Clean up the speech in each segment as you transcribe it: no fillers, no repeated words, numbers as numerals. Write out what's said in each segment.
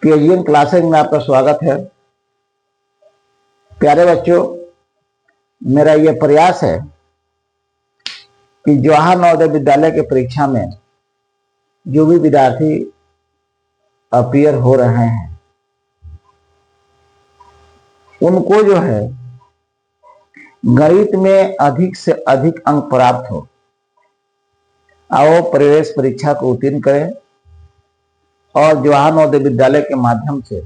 KGN classes में आपका स्वागत है। प्यारे बच्चों, मेरा यह प्रयास है कि जवाहर नवोदय विद्यालय के परीक्षा में जो भी विद्यार्थी अपीयर हो रहे हैं उनको जो है गणित में अधिक से अधिक अंक प्राप्त हो, आओ प्रवेश परीक्षा को उत्तीर्ण करें और जवाहर नवोदय विद्यालय के माध्यम से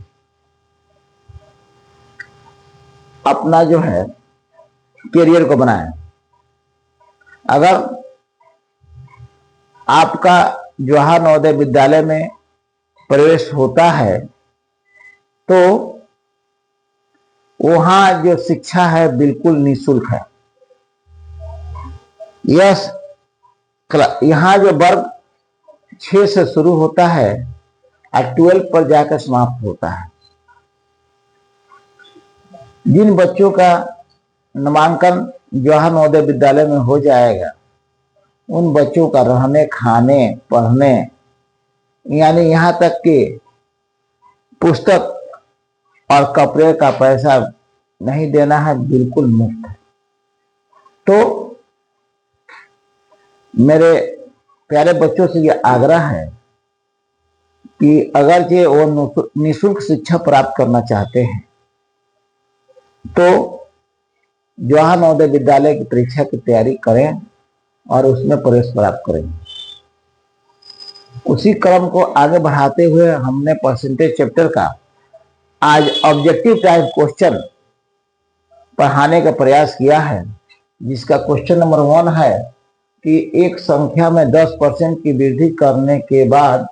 अपना जो है करियर को बनाएं। अगर आपका जवाहर नवोदय विद्यालय में प्रवेश होता है तो वहां जो शिक्षा है बिल्कुल निःशुल्क है। यहाँ जो वर्ग 6 से शुरू होता है और 12 पर जाकर समाप्त होता है। जिन बच्चों का नामांकन जवाहर नवोदय विद्यालय में हो जाएगा उन बच्चों का रहने, खाने, पढ़ने यानी यहाँ तक कि पुस्तक और कपड़े का पैसा नहीं देना है, बिल्कुल मुफ्त है। तो मेरे प्यारे बच्चों से ये आग्रह है कि अगर ये वो निःशुल्क शिक्षा प्राप्त करना चाहते हैं तो जवाहर नवोदय विद्यालय की परीक्षा की तैयारी करें और उसमें प्रवेश प्राप्त करें। उसी क्रम को आगे बढ़ाते हुए हमने परसेंटेज चैप्टर का आज ऑब्जेक्टिव टाइप क्वेश्चन पढ़ाने का प्रयास किया है, जिसका क्वेश्चन नंबर 1 है कि एक संख्या में 10% की वृद्धि करने के बाद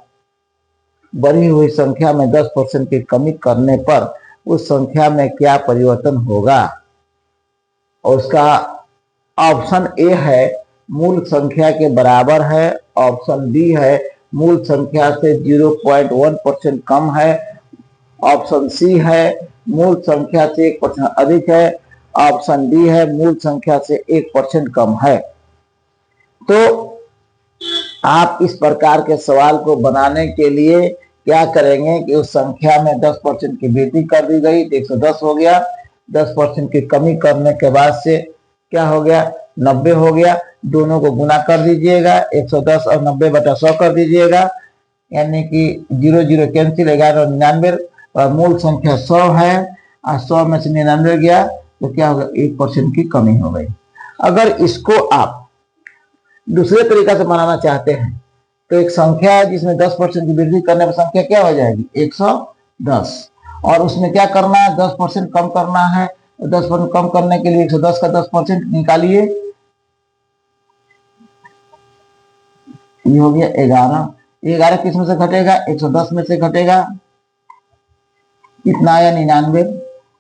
बढ़ी हुई संख्या में 10% की कमी करने पर उस संख्या में क्या परिवर्तन होगा। और उसका ऑप्शन ए है मूल संख्या के बराबर है, ऑप्शन बी है मूल संख्या से 0.1% कम है, ऑप्शन सी है मूल संख्या से 1% अधिक है, ऑप्शन डी है मूल संख्या से 1% कम है। तो आप इस प्रकार के सवाल को बनाने के लिए क्या करेंगे कि उस संख्या में 10% की वृद्धि कर दी गई तो 110 हो गया, 10% की कमी करने के बाद से क्या हो गया, 90 हो गया। दोनों को गुना कर दीजिएगा, 110 और 90 बटा 100 कर दीजिएगा, यानी कि 0 0 कैंसिल, 11 99 और मूल संख्या 100 है और 100 में से 99 गया तो क्या होगा, 1% की कमी हो गई। अगर इसको आप दूसरे तरीका से बनाना चाहते हैं तो एक संख्या है जिसमें 10% की वृद्धि करने पर संख्या क्या हो जाएगी, 110, और उसमें क्या करना है, 10% कम करना है। 10% कम करने के लिए 110 का 10% निकालिए, ये हो गया 11। 11 किस में से घटेगा, 110 में से घटेगा, कितना आया, 99।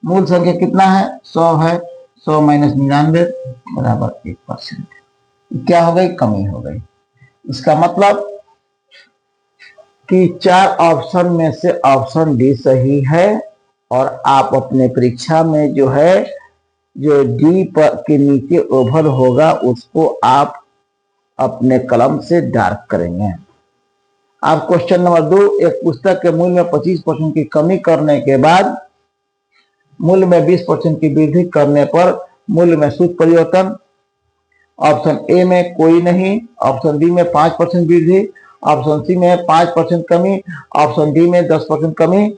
मूल संख्या कितना है, 100 है, 100 माइनस 99 बराबर 1%। क्या हो गई, कमी हो गई। इसका मतलब कि 4 ऑप्शन में से ऑप्शन डी सही है और आप अपने परीक्षा में जो है जो डी पर के नीचे ओवल होगा उसको आप अपने कलम से डार्क करेंगे। आप क्वेश्चन नंबर 2, एक पुस्तक के मूल्य में 25% की कमी करने के बाद मूल्य में 20% की वृद्धि करने पर मूल्य में शुद्ध परिवर्तन। ऑप्शन ए में कोई नहीं, ऑप्शन बी में 5% वृद्धि, ऑप्शन सी में 5% कमी, ऑप्शन डी में 10% कमी।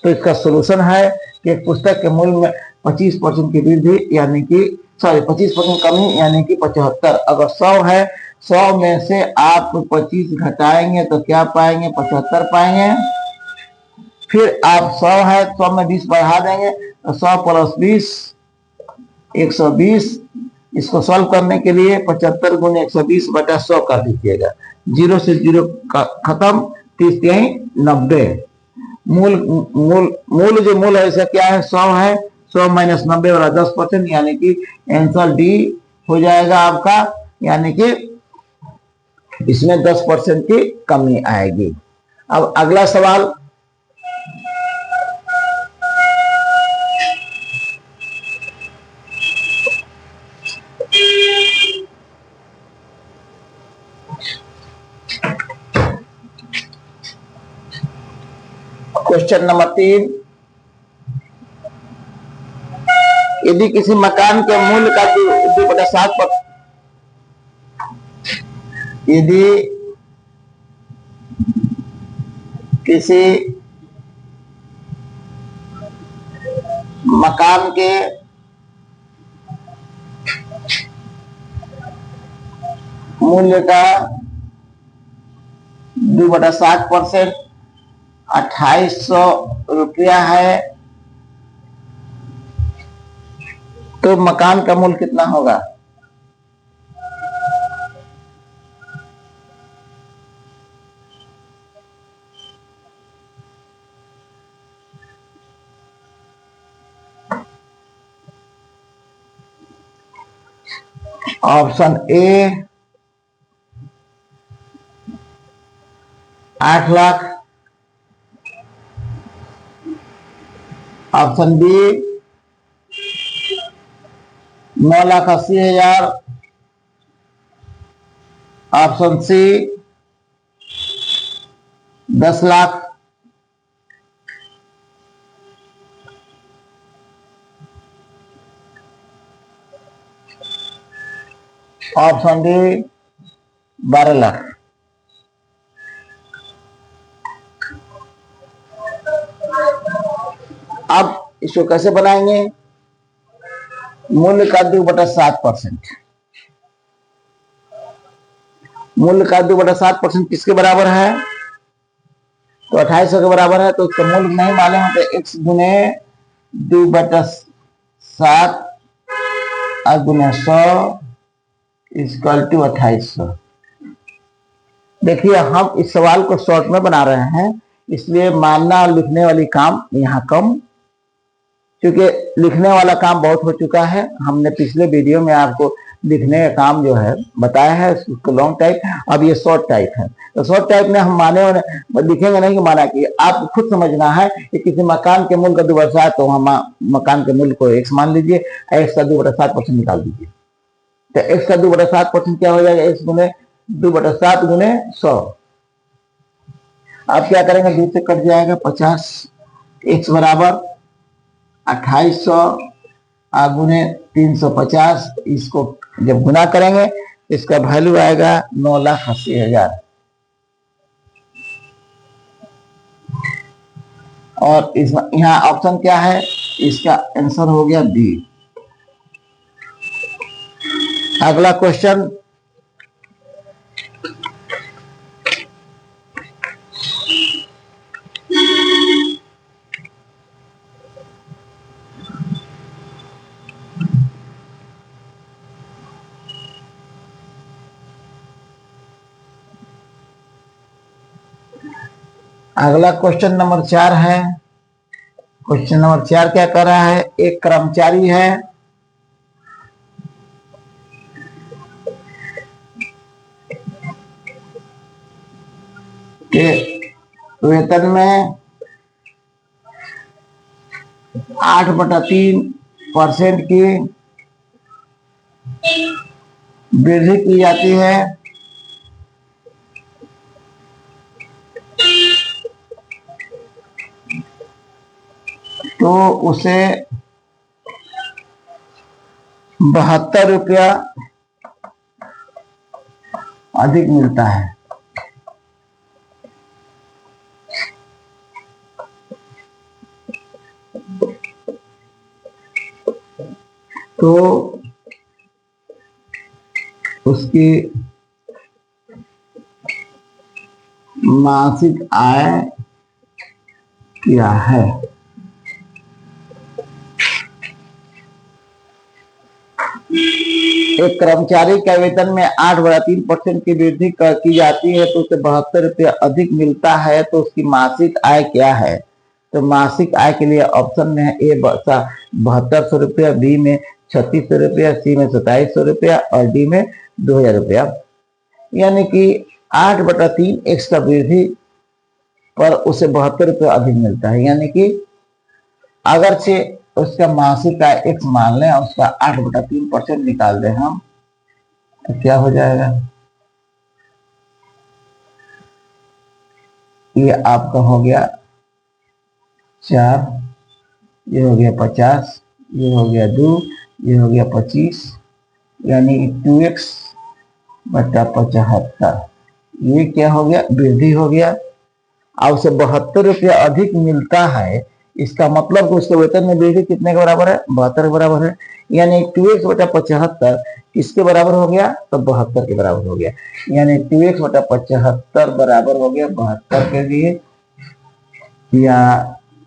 तो इसका सोल्यूशन है कि एक पुस्तक के मूल्य में 25% की वृद्धि यानी कि 25% कमी यानी कि 75। अगर 100 है, 100 में से आप 25 घटाएंगे तो क्या पाएंगे, 75 पाएंगे। फिर आप 100 है, 100 में 20 बढ़ा देंगे तो 100 प्लस 20 120। इसको सॉल्व करने के लिए 75 गुने 120 बटा 100 कर दीजिएगा, 0 से 0 खत्म, 30 यही 90। मूल जो मूल है इसका क्या है, 100 है, 100 माइनस 90 वाला 10% यानी कि आंसर डी हो जाएगा आपका, यानी कि इसमें 10% की कमी आएगी। अब अगला सवाल, क्वेश्चन नंबर 3, यदि किसी मकान के मूल्य का 2/7 यदि किसी मकान के मूल्य का 2/7% 2800 रुपया है, तो मकान का मूल्य कितना होगा? Option A 8 lakh, option B 9,80,000, option C 10 lakh, option D 12 lakh. अब इसको कैसे बनाएंगे? मूल्य का 2/7%, मूल्य का 2/7% किसके बराबर है? तो 2800 के बराबर है, तो उसका मूल्य नहीं मालूम है तो x गुने 2/7 गुने 100 इक्वल टू 2800। देखिए हम इस सवाल को शॉर्ट में बना रहे हैं, इसलिए मानना और लिखने वाली काम यहाँ कम, क्योंकि लिखने वाला काम बहुत हो चुका है। हमने पिछले वीडियो में आपको लिखने का काम जो है बताया है, उसको लॉन्ग टाइप, अब ये शॉर्ट टाइप है। तो शॉर्ट टाइप में हम माने और लिखेंगे नहीं कि माना कि आप खुद समझना है कि किसी मकान के मूल्य का 2/7, तो हम मकान के मूल्य को x मान लीजिए, x का 2/7% निकाल दीजिए। तो x का 2/7% क्या हो जाएगा? x गुने 2/7 गुने 100। आप क्या करेंगे? 2 से कट जाएगा 50, x बराबर 2800 गुने 350। इसको जब गुना करेंगे इसका वैल्यू आएगा 9,80,000, और इस यहाँ ऑप्शन क्या है? इसका आंसर हो गया बी। अगला क्वेश्चन, अगला क्वेश्चन नंबर 4 है। क्वेश्चन नंबर 4 क्या कर रहा है? एक कर्मचारी है, के वेतन में 8/3% की वृद्धि की जाती है, तो उसे 72 रुपया अधिक मिलता है। तो उसकी मासिक आय क्या है? एक कर्मचारी का वेतन में 8/3% की वृद्धि की जाती है, तो उसे 72 रुपया अधिक मिलता है, तो उसकी मासिक आय क्या है? तो मासिक आय के लिए ऑप्शन में है ए 7200 रुपया, बी में 3600 रुपया, सी में 2700 रुपया और डी में 2000 रुपया। यानी कि 8/3 एक्स का वृद्धि पर उसे 72 रुपया अधिक मिलता है। यानी कि अगर से उसका मासिक आय एक्स मान लें और उसका 8/3% निकाल दें हम, तो क्या हो जाएगा? ये आपका हो गया 4, ये हो गया 50, ये हो गया 2, ये हो गया 25, यानी 2x बटा 75। ये क्या हो गया, वृद्धि हो गया। अब उसे 72 रुपया अधिक मिलता है, इसका मतलब कि उसके वेतन में वृद्धि कितने के बराबर है, 72 के बराबर है। यानी 2x बटा 75 किसके बराबर हो गया, तो 72 के बराबर हो गया। यानी 2x बटा 75 बराबर हो गया 72 के लिए, या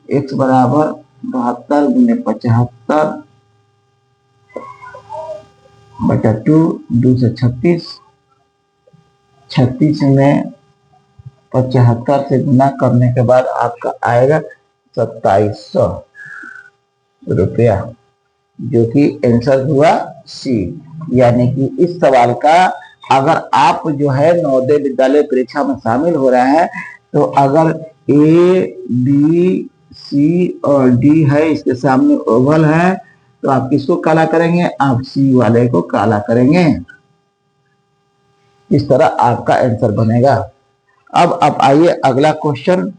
x बराबर 72 गुने 75 बटा 2, 2 से 36, 36 में 75 से गुना करने के बाद आपका आएगा 2700 रुपया, जो कि आंसर हुआ सी। यानी कि इस सवाल का अगर आप जो है नवोदय विद्यालय परीक्षा में शामिल हो रहे हैं, तो अगर ए बी सी और डी है, इसके सामने ओवल है, तो आप किसको काला करेंगे, आप सी वाले को काला करेंगे। इस तरह आपका आंसर बनेगा। अब आप आइए अगला question.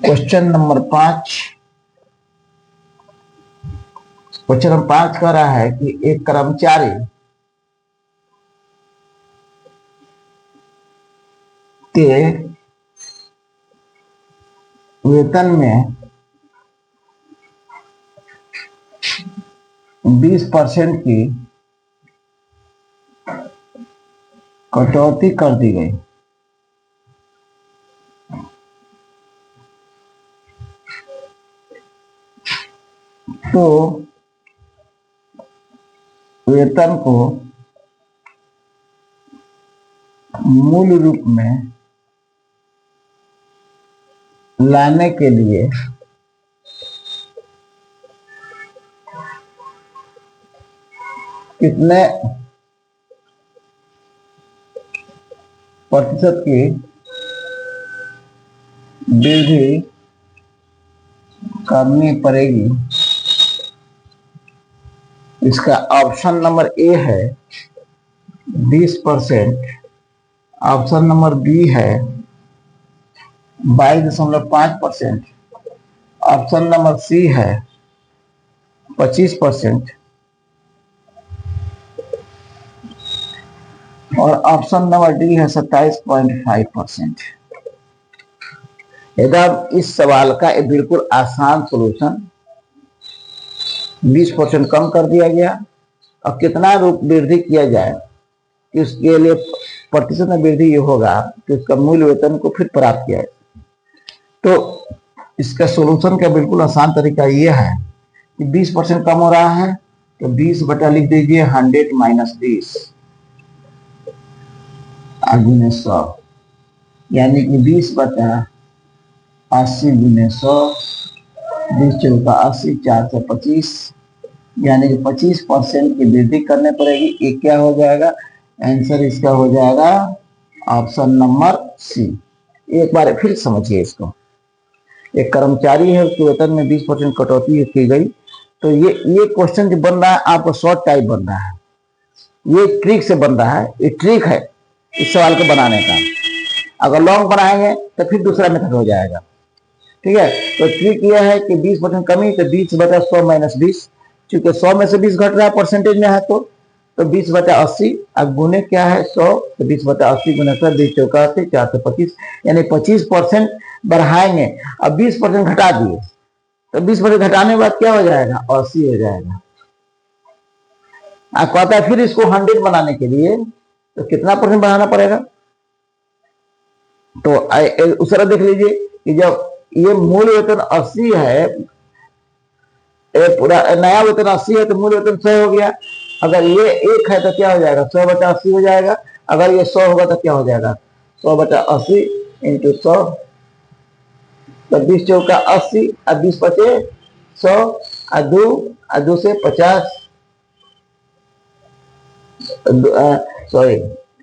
Question number 5। Question number 5 कह रहा है कि एक कर्मचारी के वेतन में 20% की कटौती कर दी गई, तो वेतन को मूल रूप में लाने के लिए कितने प्रतिशत की वृद्धि करनी पड़ेगी। इसका ऑप्शन नंबर ए है 20%, ऑप्शन नंबर बी है 22.5%, ऑप्शन नंबर सी है 25% और ऑप्शन नंबर डी है 27.5%। एकदम इस सवाल का एक बिल्कुल आसान सॉल्यूशन, 20% कम कर दिया गया। अब कितना वृद्धि किया जाए कि उसके लिए प्रतिशत में वृद्धि ये होगा कि उसका मूल वेतन को फिर प्राप्त किया जाए। तो इसका सॉल्यूशन का बिल्कुल आसान तरीका ये है कि 20% कम हो रहा है, तो 20 बटा लिख दीजिए 100 माइनस 20 गुने 100, यानी कि 20 बटा 80 गुने 100, 20 चौका 80, 4 से 25, यानी कि 25% की वृद्धि करने पड़ेगी। ये क्या हो जाएगा, आंसर इसका हो जाएगा ऑप्शन नंबर सी। एक बार फिर समझिए इसको। एक कर्मचारी है, उसके वेतन में 20% कटौती की गई, तो ये क्वेश्चन जो बन रहा है आपको शॉर्ट टाइप बन रहा है, ये ट्रिक से बन रहा है। ये ट्रिक है इस सवाल को बनाने का। अगर लॉन्ग बनाएंगे तो फिर दूसरा मेथड हो जाएगा, ठीक है। तो ट्रिक यह है कि 20% कमी, तो 20 बटा 100 माइनस 20, चूंकि 100 में से 20 घट रहा है परसेंटेज में है, तो 20 बटा 80, अब गुने क्या है 100, तो 20 बटा 80 गुना 100, 20 चौका 80, 4 से 25, यानी 25% बढ़ाएंगे। अब 20% घटा दिए, तो 20% घटाने के बाद क्या हो जाएगा, 80 हो जाएगा। आप कहता है फिर इसको 100 बनाने के लिए तो कितना परसेंट बढ़ाना पड़ेगा, तो उस तरह देख लीजिए कि जब ये मूल वेतन 80 है, पूरा नया वेतन 80 है, तो मूल वेतन 100 हो गया। अगर ये 1 है तो क्या हो जाएगा, 100 बटा 80 हो जाएगा। अगर ये 100 होगा तो क्या हो जाएगा, 100 बटा 80 इंटू 100, तो 20 चौका 80, और 20 बचे 100, और 2 से 50, सॉरी,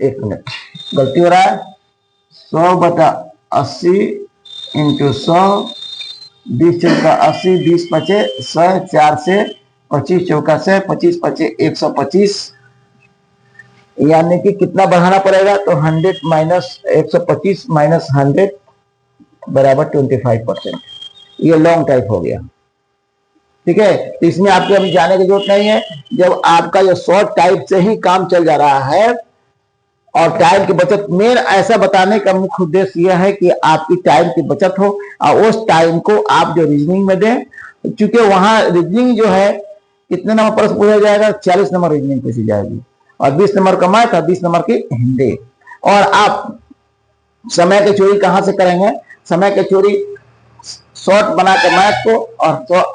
एक मिनट गलती हो रहा है, 100/80 इंटू 100, 20 चौका 80, 20 पचे 100, 4 से 25 चौका से 25 पचे 125, यानी कि कितना बढ़ाना पड़ेगा, तो 100 माइनस 125 माइनस 100 बराबर 25%। ये लॉन्ग टाइप हो गया, ठीक है। तो इसमें आपको अभी जाने की जरूरत नहीं है। जब आपका जो शॉर्ट टाइप से ही काम चल जा रहा है और टाइम की बचत, मेन ऐसा बताने का मुख्य उद्देश्य यह है कि आपकी टाइम की बचत हो और उस टाइम को आप जो रीजनिंग में दें, क्योंकि वहां रीजनिंग जो है कितने नंबर प्रश्न पूछा जाएगा, 40 नंबर रीजनिंग पूछी जाएगी और 20 नंबर का मैथ और 20 नंबर की हिंदी। और आप समय की चोरी कहां से करेंगे, समय की चोरी शॉर्ट बनाकर मैथ को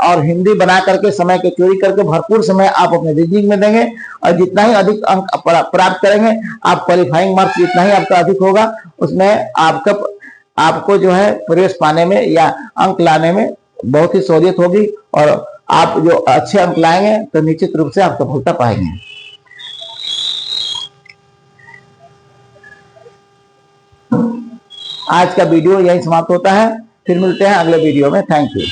और हिंदी बना करके समय की चोरी करके भरपूर समय आप अपने रीजनिंग में देंगे और जितना ही अधिक अंक प्राप्त करेंगे, आप क्वालिफाइंग मार्क्स जितना ही आपका अधिक होगा, उसमें आपको जो है प्रवेश पाने में या अंक लाने में बहुत ही सहूलियत होगी और आप जो अच्छे अंक लाएंगे तो निश्चित रूप से आप सफलता पाएंगे। आज का वीडियो यही समाप्त होता है, फिर मिलते हैं अगले वीडियो में। Thank you.